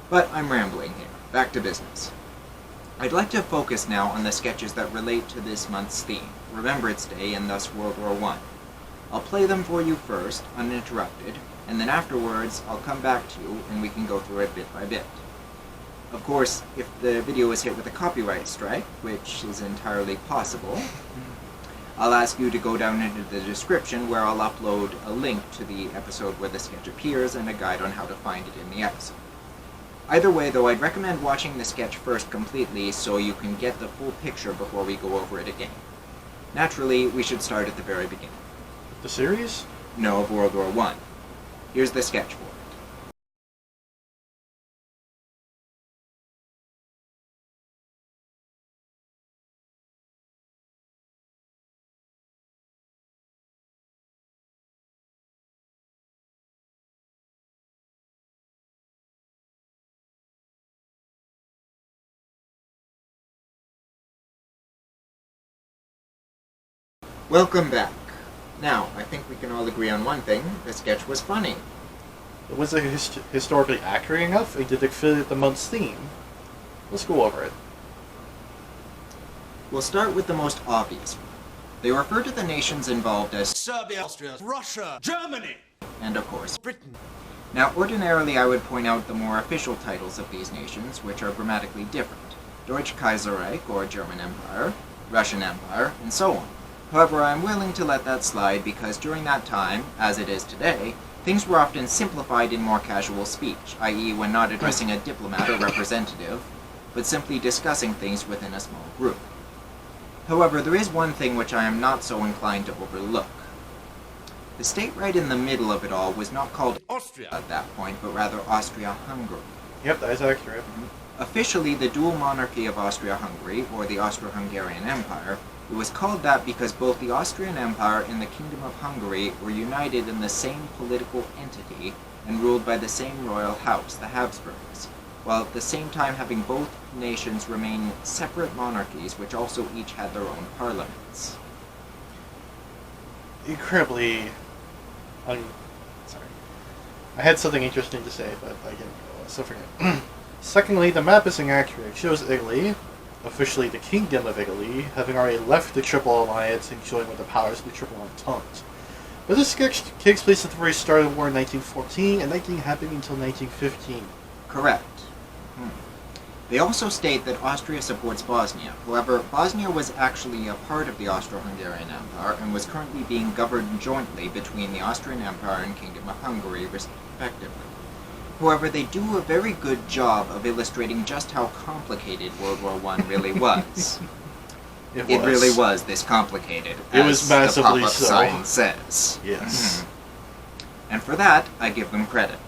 But I'm rambling here. Back to business. I'd like to focus now on the sketches that relate to this month's theme, Remembrance Day and thus World War I. I'll play them for you first, uninterrupted, and then afterwards I'll come back to you and we can go through it bit by bit. Of course, if the video is hit with a copyright strike, which is entirely possible, I'll ask you to go down into the description where I'll upload a link to the episode where the sketch appears and a guide on how to find it in the episode. Either way, though, I'd recommend watching the sketch first completely so you can get the full picture before we go over it again. Naturally, we should start at the very beginning. The series? No, of World War I. Here's the sketch for it. Welcome back. Now, I think we can all agree on one thing. The sketch was funny. Was it historically accurate enough, and did it fit the month's theme? Let's go over it. We'll start with the most obvious one. They refer to the nations involved as Serbia, Austria, Russia, Germany, and of course, Britain. Now, ordinarily I would point out the more official titles of these nations, which are grammatically different. Deutsche Kaiserreich, or German Empire, Russian Empire, and so on. However, I am willing to let that slide because during that time, as it is today, things were often simplified in more casual speech, i.e. when not addressing a diplomat or representative, but simply discussing things within a small group. However, there is one thing which I am not so inclined to overlook. The state right in the middle of it all was not called Austria at that point, but rather Austria-Hungary. Yep, that is accurate. Officially, the dual monarchy of Austria-Hungary, or the Austro-Hungarian Empire, it was called that because both the Austrian Empire and the Kingdom of Hungary were united in the same political entity and ruled by the same royal house, the Habsburgs, while at the same time having both nations remain separate monarchies which also each had their own parliaments. Incredibly... sorry. I had something interesting to say, but I didn't go, so forget. Secondly, the map is inaccurate. It shows Italy, officially the Kingdom of Italy, having already left the Triple Alliance and showing what the powers of the Triple Entente. But this sketch takes place at the very start of the war in 1914, and that didn't happen until 1915. Correct. They also state that Austria supports Bosnia. However, Bosnia was actually a part of the Austro-Hungarian Empire and was currently being governed jointly between the Austrian Empire and Kingdom of Hungary, respectively. However, they do a very good job of illustrating just how complicated World War I really was. It really was this complicated, it was massively the pop-up so. sign says. Yes. And for that, I give them credit.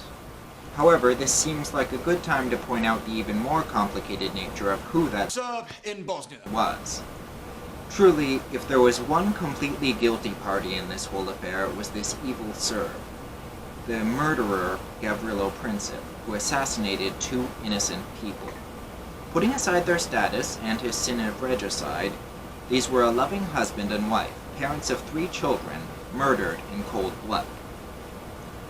However, this seems like a good time to point out the even more complicated nature of who that Serb in Bosnia was. Truly, if there was one completely guilty party in this whole affair, it was this evil Serb. The murderer, Gavrilo Princip, who assassinated two innocent people. Putting aside their status and his sin of regicide, these were a loving husband and wife, parents of 3 children, murdered in cold blood.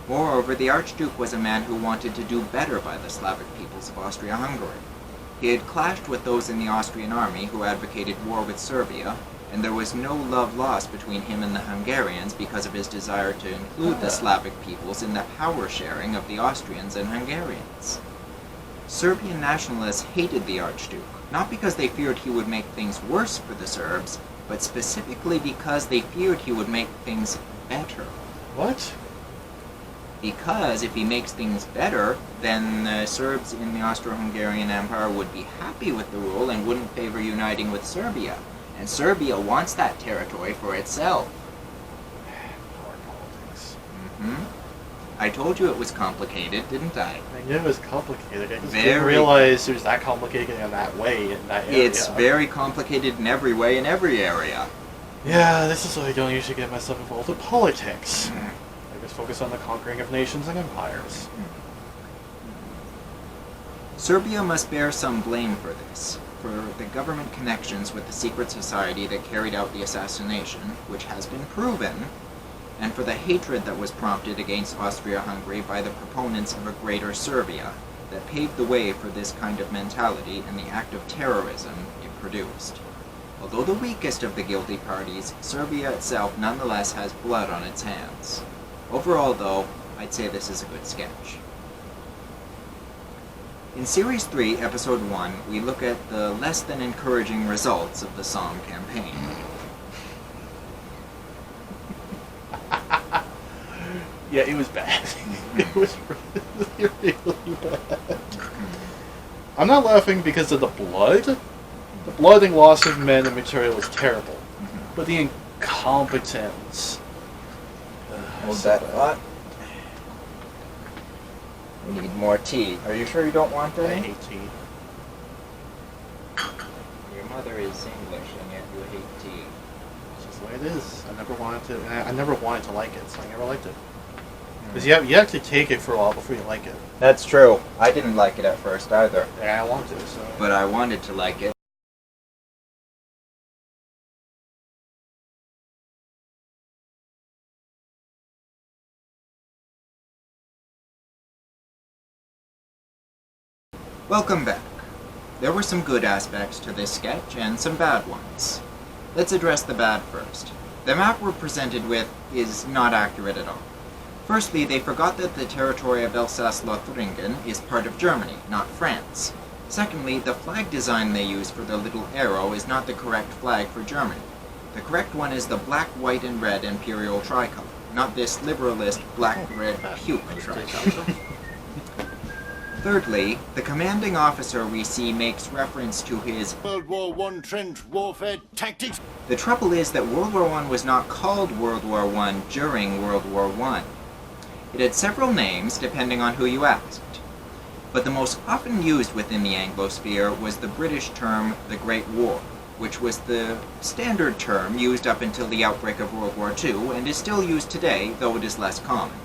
Moreover, the Archduke was a man who wanted to do better by the Slavic peoples of Austria-Hungary. He had clashed with those in the Austrian army who advocated war with Serbia, and there was no love lost between him and the Hungarians because of his desire to include the Slavic peoples in the power sharing of the Austrians and Hungarians. Serbian nationalists hated the Archduke, not because they feared he would make things worse for the Serbs, but specifically because they feared he would make things better. What? Because if he makes things better, then the Serbs in the Austro-Hungarian Empire would be happy with the rule and wouldn't favor uniting with Serbia. And Serbia wants that territory for itself. Power politics. I told you it was complicated, didn't I? I knew it was complicated. I just Very. didn't realize it was that complicated in that way, in that area. It's very complicated in every way, in every area. Yeah, this is why I don't usually get myself involved with politics. I just focus on the conquering of nations and empires. Serbia must bear some blame for this, for the government connections with the secret society that carried out the assassination, which has been proven, and for the hatred that was prompted against Austria-Hungary by the proponents of a greater Serbia, that paved the way for this kind of mentality and the act of terrorism it produced. Although the weakest of the guilty parties, Serbia itself nonetheless has blood on its hands. Overall, though, I'd say this is a good sketch. In Series 3, Episode 1, we look at the less than encouraging results of the Somme campaign. Yeah, it was bad. It was really, really bad. I'm not laughing because of the blood. The blood and loss of men and material was terrible. But the incompetence... Was that hot? We need more tea. Are you sure you don't want I any? hate tea. Your mother is English and yet you hate tea. It's just the way it is. I never wanted to like it, so I never liked it. Because you have to take it for a while before you like it. That's true. I didn't like it at first either. Yeah, I want to, so... But I wanted to like it. Welcome back. There were some good aspects to this sketch and some bad ones. Let's address the bad first. The map we're presented with is not accurate at all. Firstly, they forgot that the territory of Alsace-Lothringen is part of Germany, not France. Secondly, the flag design they use for their little arrow is not the correct flag for Germany. The correct one is the black, white, and red imperial tricolor, not this liberalist black-red puke tricolor. Thirdly, the commanding officer we see makes reference to his World War I trench warfare tactics. The trouble is that World War I was not called World War I during World War I. It had several names depending on who you asked. But the most often used within the Anglosphere was the British term the Great War, which was the standard term used up until the outbreak of World War II and is still used today, though it is less common.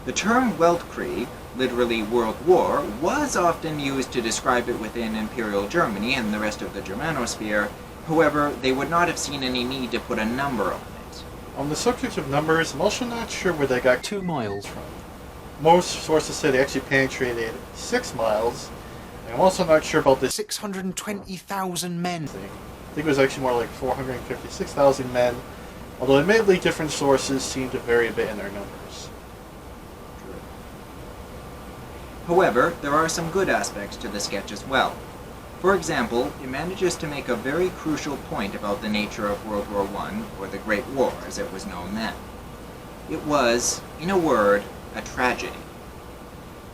The term Weltkrieg, literally World War, was often used to describe it within Imperial Germany and the rest of the Germanosphere. However, they would not have seen any need to put a number on it. On the subject of numbers, I'm also not sure where they got 2 miles from. Most sources say they actually penetrated 6 miles. And I'm also not sure about this 620,000 men. thing. I think it was actually more like 456,000 men, although admittedly different sources seem to vary a bit in their numbers. However, there are some good aspects to the sketch as well. For example, it manages to make a very crucial point about the nature of World War I, or the Great War as it was known then. It was, in a word, a tragedy.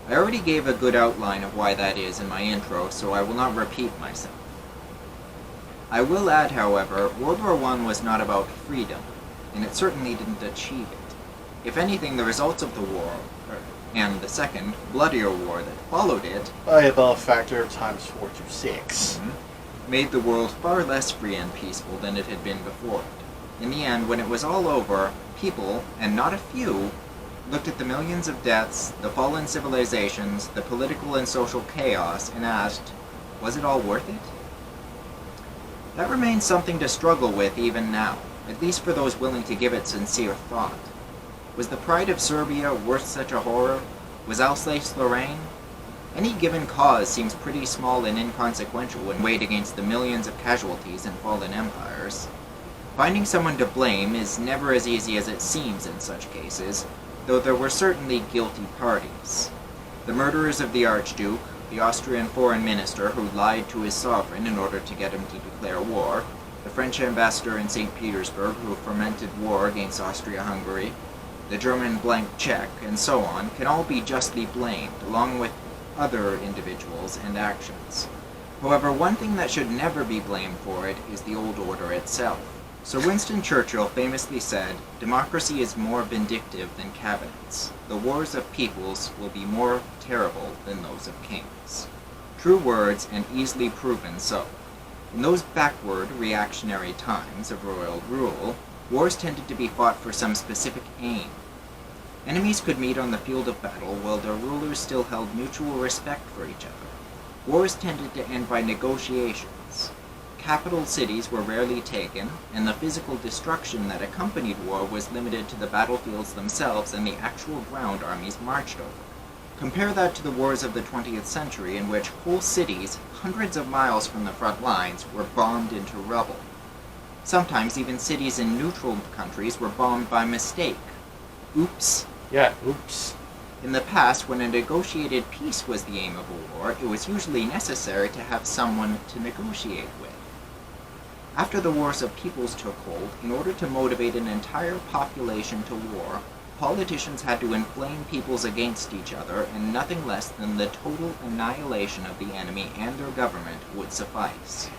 I already gave a good outline of why that is in my intro, so I will not repeat myself. I will add, however, World War I was not about freedom, and it certainly didn't achieve it. If anything, the results of the war, and the second, bloodier war that followed it, By about a factor of times 4 to 6. made the world far less free and peaceful than it had been before it. In the end, when it was all over, people, and not a few, looked at the millions of deaths, the fallen civilizations, the political and social chaos, and asked, was it all worth it? That remains something to struggle with even now, at least for those willing to give it sincere thought. Was the pride of Serbia worth such a horror? Was Alsace-Lorraine? Any given cause seems pretty small and inconsequential when weighed against the millions of casualties in fallen empires. Finding someone to blame is never as easy as it seems in such cases, though there were certainly guilty parties. The murderers of the Archduke, the Austrian foreign minister who lied to his sovereign in order to get him to declare war, the French ambassador in St. Petersburg who fermented war against Austria-Hungary, the German blank check, and so on, can all be justly blamed, along with other individuals and actions. However, one thing that should never be blamed for it is the old order itself. Sir Winston Churchill famously said, "Democracy is more vindictive than cabinets. The wars of peoples will be more terrible than those of kings." True words, and easily proven so. In those backward, reactionary times of royal rule, wars tended to be fought for some specific aim. Enemies could meet on the field of battle while their rulers still held mutual respect for each other. Wars tended to end by negotiations. Capital cities were rarely taken, and the physical destruction that accompanied war was limited to the battlefields themselves and the actual ground armies marched over. Compare that to the wars of the 20th century, in which whole cities, hundreds of miles from the front lines, were bombed into rubble. Sometimes even cities in neutral countries were bombed by mistake. Oops. Yeah, oops. In the past, when a negotiated peace was the aim of a war, it was usually necessary to have someone to negotiate with. After the Wars of Peoples took hold, in order to motivate an entire population to war, politicians had to inflame peoples against each other, and nothing less than the total annihilation of the enemy and their government would suffice.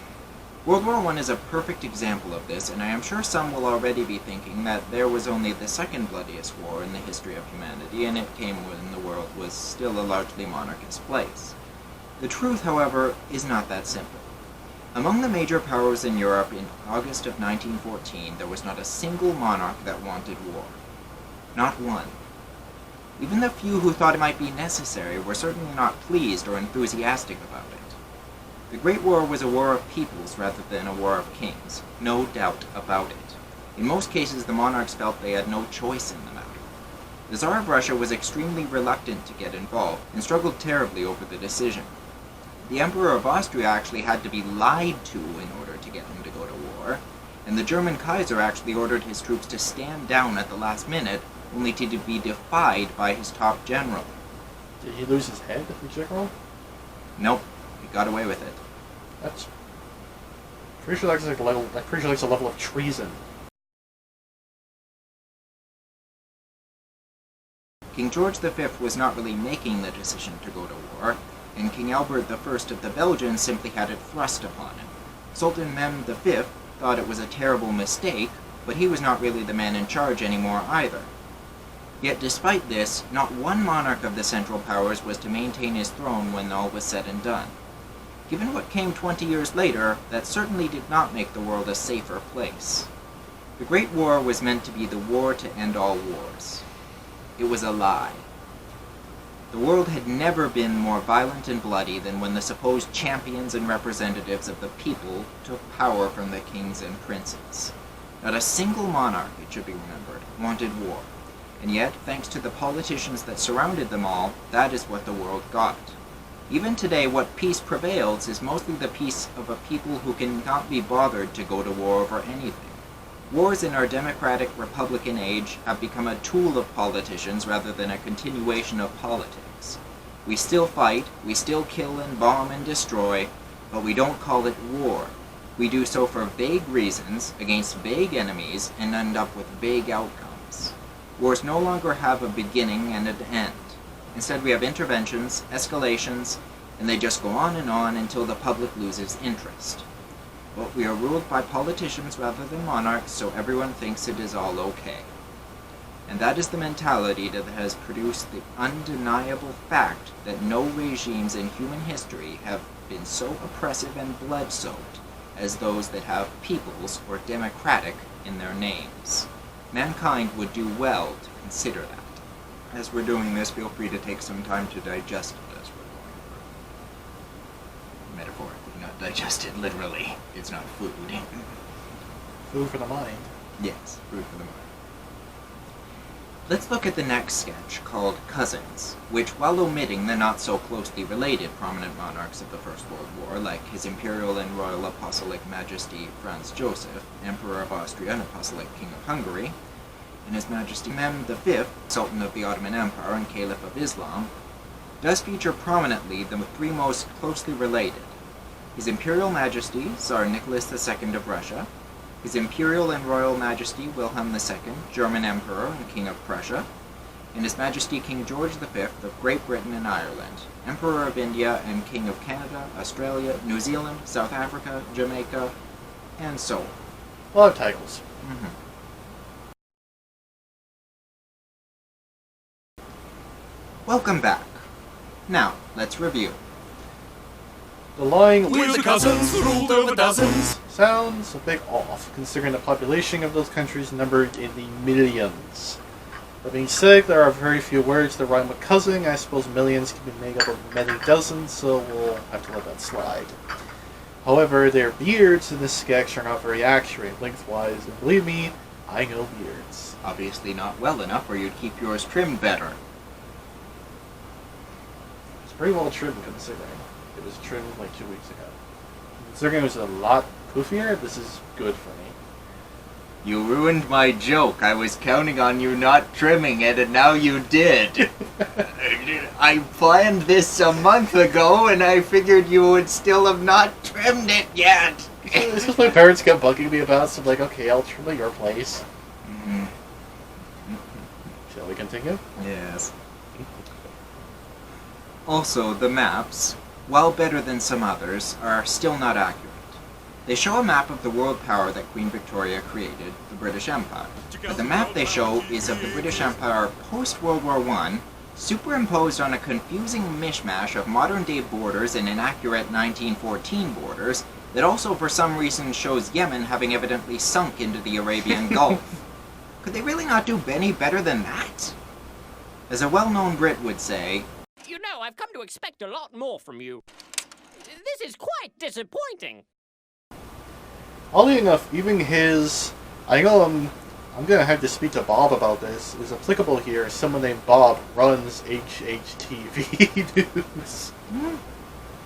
World War I is a perfect example of this, and I am sure some will already be thinking that there was only the second bloodiest war in the history of humanity, and it came when the world was still a largely monarchist place. The truth, however, is not that simple. Among the major powers in Europe in August of 1914, there was not a single monarch that wanted war. Not one. Even the few who thought it might be necessary were certainly not pleased or enthusiastic about it. The Great War was a war of peoples rather than a war of kings, no doubt about it. In most cases, the monarchs felt they had no choice in the matter. The Tsar of Russia was extremely reluctant to get involved, and struggled terribly over the decision. The Emperor of Austria actually had to be lied to in order to get him to go to war, and the German Kaiser actually ordered his troops to stand down at the last minute, only to be defied by his top general. Did he lose his head, the general? Nope, he got away with it. That's pretty sure that's like a level. I'm pretty sure that's a level of treason. King George V was not really making the decision to go to war, and King Albert I of the Belgians simply had it thrust upon him. Sultan Mehmed V thought it was a terrible mistake, but he was not really the man in charge anymore either. Yet despite this, not one monarch of the Central Powers was to maintain his throne when all was said and done. Given what came 20 years later, that certainly did not make the world a safer place. The Great War was meant to be the war to end all wars. It was a lie. The world had never been more violent and bloody than when the supposed champions and representatives of the people took power from the kings and princes. Not a single monarch, it should be remembered, wanted war. And yet, thanks to the politicians that surrounded them all, that is what the world got. Even today, what peace prevails is mostly the peace of a people who cannot be bothered to go to war over anything. Wars in our democratic Republican age have become a tool of politicians rather than a continuation of politics. We still fight, we still kill and bomb and destroy, but we don't call it war. We do so for vague reasons, against vague enemies, and end up with vague outcomes. Wars no longer have a beginning and an end. Instead, we have interventions, escalations, and they just go on until the public loses interest. But we are ruled by politicians rather than monarchs, so everyone thinks it is all okay. And that is the mentality that has produced the undeniable fact that no regimes in human history have been so oppressive and blood-soaked as those that have peoples or democratic in their names. Mankind would do well to consider that. As we're doing this, feel free to take some time to digest it as we're going through. Metaphorically, not digest it literally. It's not food. Food for the mind. Yes, food for the mind. Let's look at the next sketch, called Cousins, which, while omitting the not-so-closely related prominent monarchs of the First World War, like His Imperial and Royal Apostolic Majesty Franz Joseph, Emperor of Austria and Apostolic King of Hungary, and His Majesty Mehmed V, Sultan of the Ottoman Empire and Caliph of Islam, does feature prominently the three most closely related: His Imperial Majesty, Tsar Nicholas II of Russia, His Imperial and Royal Majesty Wilhelm II, German Emperor and King of Prussia, and His Majesty King George V of Great Britain and Ireland, Emperor of India and King of Canada, Australia, New Zealand, South Africa, Jamaica, and so on. A lot of titles. Welcome back. Now, let's review. The line We're the cousins who ruled over dozens. sounds a bit off, considering the population of those countries numbered in the millions. That being said, there are very few words that rhyme with cousin. I suppose millions can be made up of many dozens, so we'll have to let that slide. However, their beards in this sketch are not very accurate lengthwise, and believe me, I know beards. Obviously not well enough, or you'd keep yours trimmed better. It's pretty well trimmed considering. It was trimmed like 2 weeks ago. Considering it was a lot poofier, this is good for me. You ruined my joke. I was counting on you not trimming it, and now you did. I planned this a month ago, and I figured you would still have not trimmed it yet. It's just my parents kept bugging me about, so I'm like, okay, I'll trim at your place. Mm-hmm. Shall we continue? Yes. Also, the maps, while better than some others, are still not accurate. They show a map of the world power that Queen Victoria created, the British Empire. But the map they show is of the British Empire post-World War I, superimposed on a confusing mishmash of modern-day borders and inaccurate 1914 borders, that also for some reason shows Yemen having evidently sunk into the Arabian Gulf. Could they really not do any better than that? As a well-known Brit would say, You know, I've come to expect a lot more from you. This is quite disappointing. Oddly enough, even his... I know I'm gonna have to speak to Bob about this. Is applicable here. Someone named Bob runs HHTV News.